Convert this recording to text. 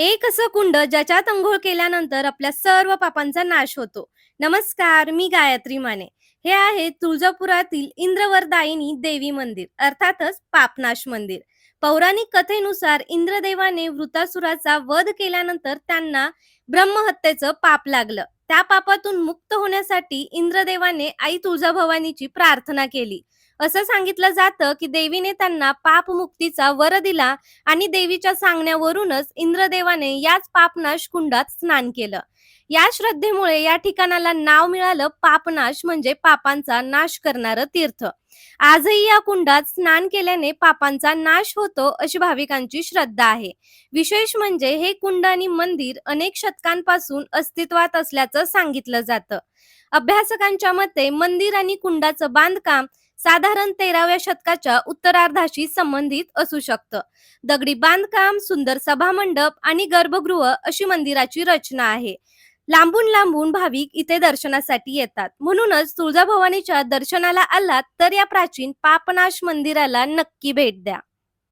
एक असं कुंड ज्याच्यात अंघोळ केल्यानंतर आपल्या सर्व पापांचा नाश होतो. नमस्कार, मी गायत्री माने. हे आहे तुळजापुरातील इंद्रवरदायिनी देवी मंदिर, अर्थातच पापनाश मंदिर. पौराणिक कथेनुसार इंद्रदेवाने वृतासुराचा वध केल्यानंतर त्यांना ब्रह्महत्येचं पाप लागलं. त्या पापातून मुक्त होण्यासाठी इंद्रदेवाने आई तुळजाभवानीची प्रार्थना केली. असं सांगितलं जातं की देवीने त्यांना पापमुक्तीचा वर दिला आणि देवीच्या सांगण्यावरूनच इंद्रदेवाने याच पापनाश कुंडात स्नान केलं. या श्रद्धेमुळे या ठिकाणाला नाव मिळालं पापनाश, म्हणजे पापांचा नाश करणारं तीर्थ. आजही या कुंडात स्नान केल्याने पापांचा नाश होतो अशी भाविकांची श्रद्धा आहे. विशेष म्हणजे हे कुंड आणि मंदिर अनेक शतकांपासून अस्तित्वात असल्याचं सांगितलं जातं. अभ्यासकांच्या मते मंदिर आणि कुंडाचं बांधकाम साधारण 13व्या शतकाच्या उत्तरार्धाशी संबंधित असू शकतं. दगडी बांधकाम, सुंदर सभामंडप आणि गर्भगृह अशी मंदिराची रचना आहे. लांबून लांबून भाविक इथे दर्शनासाठी येतात. म्हणूनच तुळजाभवानीच्या दर्शनाला आलात तर या प्राचीन पापनाश मंदिराला नक्की भेट द्या.